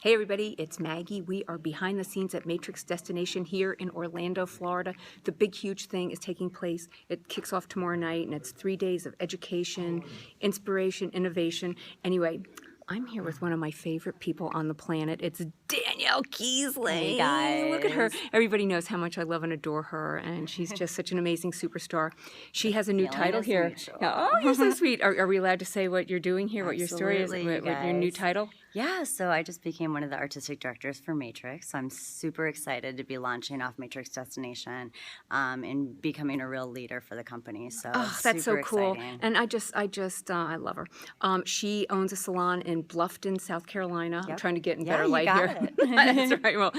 Hey everybody, it's Maggie. We are behind the scenes at Matrix Destination here in Orlando, Florida. The big huge thing is taking place. It kicks off tomorrow night and it's 3 days of education, inspiration, innovation. Anyway, I'm here with one of my favorite people on the planet. It's Danielle Keasling. Hey guys. Look at her. Everybody knows how much I love and adore her, and she's just such an amazing superstar. She has a new title here. Oh, you're so sweet. Are we allowed to say what you're doing here, what your story is, what your new title? Yeah, so I just became one of the artistic directors for Matrix. So I'm super excited to be launching off Matrix Destination and becoming a real leader for the company. So That's so cool. Exciting. And I love her. She owns a salon in Bluffton, South Carolina. Yep. I'm trying to get in Yeah, better you light got here. it. That's right. Well,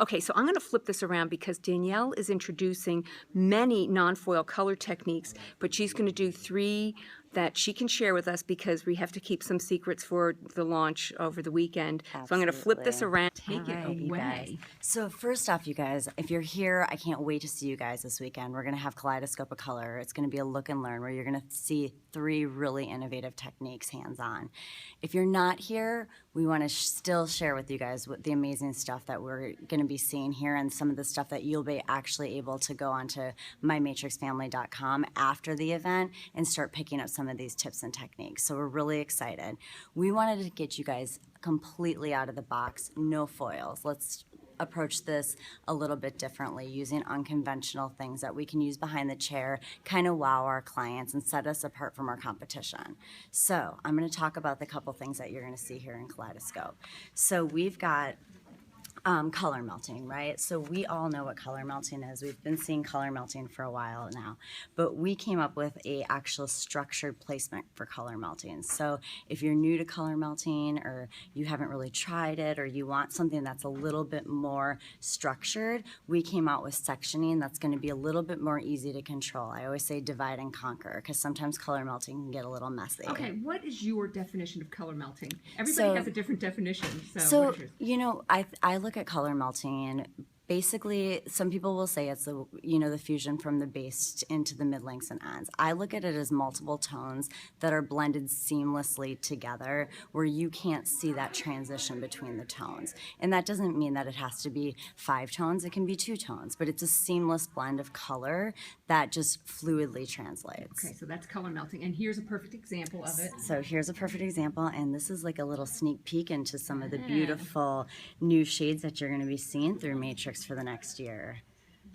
okay, so I'm going to flip this around because Danielle is introducing many non-foil color techniques, but she's going to do 3 that she can share with us because we have to keep some secrets for the launch over the weekend. Absolutely. So I'm going to flip this around. Take All right, it you guys. away. So first off, you guys, if you're here, I can't wait to see you guys this weekend. We're going to have Kaleidoscope of Color. It's going to be a look and learn where you're going to see 3 really innovative techniques hands-on. If you're not here, we want to still share with you guys what the amazing stuff that we're going to be seeing here and some of the stuff that you'll be actually able to go onto mymatrixfamily.com after the event and start picking up some of these tips and techniques. So we're really excited. We wanted to get you guys completely out of the box, no foils. Let's approach this a little bit differently using unconventional things that we can use behind the chair, kind of wow our clients and set us apart from our competition. So I'm going to talk about the couple things that you're going to see here in Kaleidoscope. So we've got color melting, right? So we all know what color melting is. We've been seeing color melting for a while now, but we came up with a actual structured placement for color melting. So if you're new to color melting or you haven't really tried it or you want something that's a little bit more structured, we came out with sectioning that's going to be a little bit more easy to control. I always say divide and conquer because sometimes color melting can get a little messy. Okay, what is your definition of color melting? Everybody has a different definition. So what is yours? you know, I look at color melting and basically some people will say it's the fusion from the base into the mid lengths and ends. I look at it as multiple tones that are blended seamlessly together where you can't see that transition between the tones. And that doesn't mean that it has to be 5 tones, it can be 2 tones, but it's a seamless blend of color that just fluidly translates. Okay, so that's color melting, and here's a perfect example of it. So here's a perfect example, and this is like a little sneak peek into some of the beautiful new shades that you're going to be seeing through Matrix for the next year.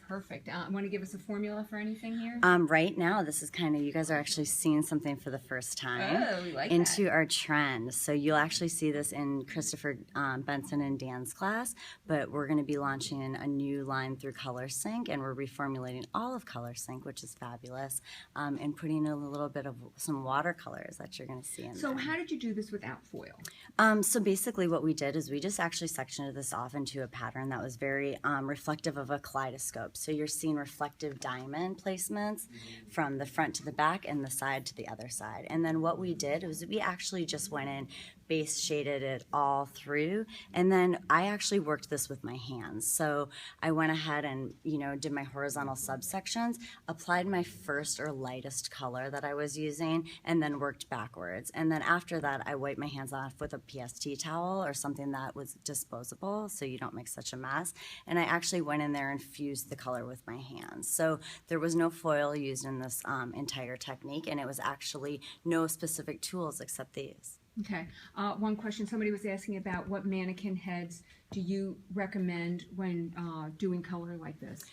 Perfect. Want to give us a formula for anything here? Right now, this is kind of, you guys are actually seeing something for the first time Oh, we like into our trend. So you'll actually see this in Christopher Benson and Dan's class, but we're going to be launching a new line through Color Sync, and we're reformulating all of Color Sync, which is fabulous, and putting a little bit of some watercolors that you're going to see in So there. how did you do this without foil? So basically what we did is we just actually sectioned this off into a pattern that was very reflective of a kaleidoscope. So you're seeing reflective diamond placements from the front to the back and the side to the other side. And then what we did was we actually just went in, base shaded it all through, and then I actually worked this with my hands. So I went ahead and did my horizontal subsections, applied my first or lightest color that I was using, and then worked backwards. And then after that, I wiped my hands off with a PST towel or something that was disposable so you don't make such a mess. And I actually went in there and fused the color with my hands. So there was no foil used in this entire technique, and it was actually no specific tools except these. Okay. One question somebody was asking about what mannequin heads do you recommend when doing color like this?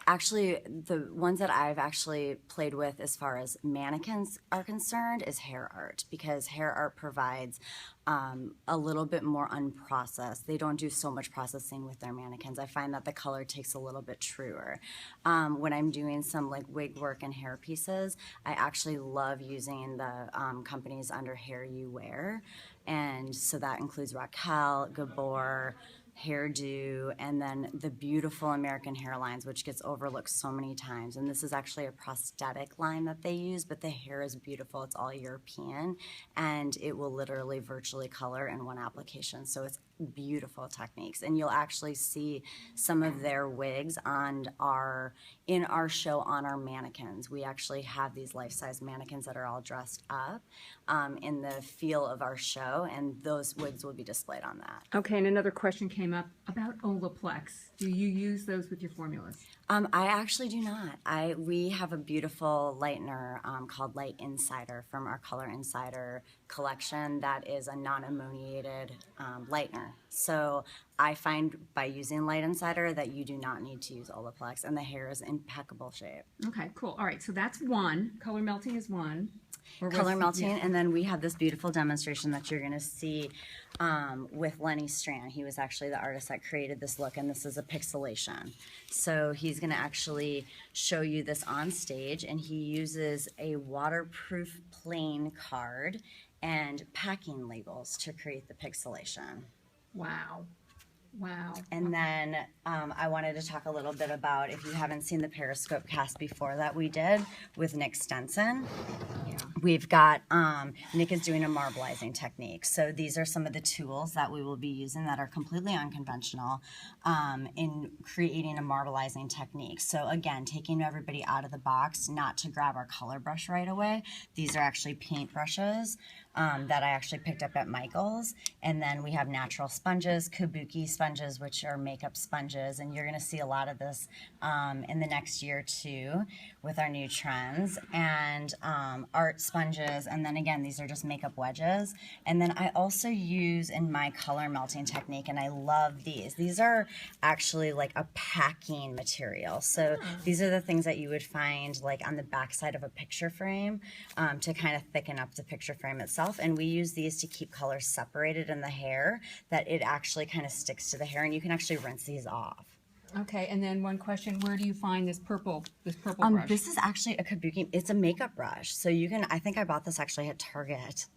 Actually, the ones that I've actually played with as far as mannequins are concerned is hair art, because hair art provides a little bit more unprocessed. They don't do so much processing with their mannequins. I find that the color takes a little bit truer. When I'm doing some like wig work and hair pieces, I actually love using the companies under Hair You Wear, and so that includes Raquel, Gabor, Hairdo, and then the beautiful American hairlines, which gets overlooked so many times. And this is actually a prosthetic line that they use, but the hair is beautiful. It's all European, and it will literally virtually color in one application. So it's beautiful techniques, and you'll actually see some of their wigs in our show on our mannequins. We actually have these life-size mannequins that are all dressed up in the feel of our show, and those wigs will be displayed on that. Okay, and another question came up about Olaplex. Do you use those with your formulas? I actually do not. We have a beautiful lightener called Light Insider from our Color Insider collection that is a non-ammoniated lightener. So I find by using Light Insider that you do not need to use Olaplex, and the hair is in impeccable shape. Okay, cool. All right, so that's one. Color melting is one. Color melting, and then we have this beautiful demonstration that you're going to see with Lenny Strand. He was actually the artist that created this look, and this is a pixelation. So he's going to actually show you this on stage, and he uses a waterproof plain card and packing labels to create the pixelation. Wow. Wow. And then I wanted to talk a little bit about, if you haven't seen the Periscope cast before that we did with Nick Stenson, we've got, Nick is doing a marbleizing technique. So these are some of the tools that we will be using that are completely unconventional in creating a marbleizing technique. So again, taking everybody out of the box, not to grab our color brush right away. These are actually paint brushes that I actually picked up at Michael's. And then we have natural sponges, kabuki sponges, which are makeup sponges. And you're going to see a lot of this in the next year or two with our new trends. And art sponges. And then again, these are just makeup wedges. And then I also use in my color melting technique, and I love these. These are actually like a packing material. So these are the things that you would find like on the back side of a picture frame to kind of thicken up the picture frame itself. And we use these to keep colors separated in the hair, that it actually kind of sticks to the hair, and you can actually rinse these off. Okay, and then one question, where do you find this purple brush? This is actually a kabuki, it's a makeup brush. So you can, I think I bought this actually at Target.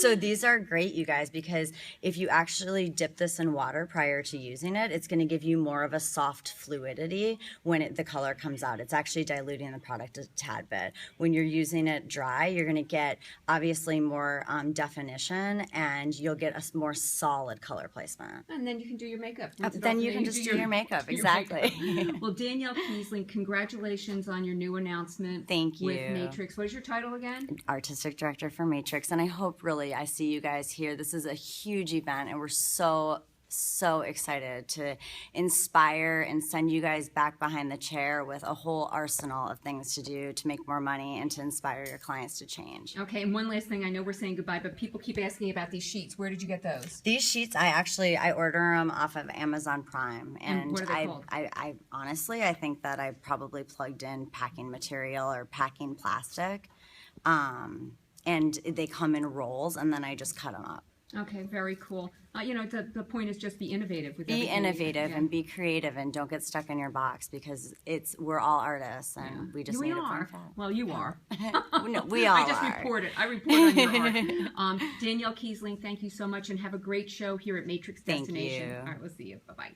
So these are great, you guys, because if you actually dip this in water prior to using it, it's going to give you more of a soft fluidity when the color comes out. It's actually diluting the product a tad bit. When you're using it dry, you're going to get obviously more definition, and you'll get a more solid color placement. And then you can do your makeup. Then you can just do your makeup, exactly. Well, Danielle Keasling, congratulations on your new announcement. Thank you. With Matrix. What is your title again? Artistic Director for Matrix, and I hope really I see you guys here. This is a huge event, and we're so excited to inspire and send you guys back behind the chair with a whole arsenal of things to do to make more money and to inspire your clients to change. Okay, and one last thing, I know we're saying goodbye, but people keep asking about these sheets. Where did you get those? These sheets, I order them off of Amazon Prime, and what are they called? I honestly, I think that I probably plugged in packing material or packing plastic, and they come in rolls, and then I just cut them up. Okay, very cool. You know, the point is just be innovative with Be everything. innovative Yeah. and be creative, and don't get stuck in your box, because we're all artists, and we just need a fun fact. Well, you are. No, we all I just are. report it. I report on your art. Danielle Keasling, thank you so much, and have a great show here at Matrix Thank Destination. you. All right, we'll see you. Bye-bye.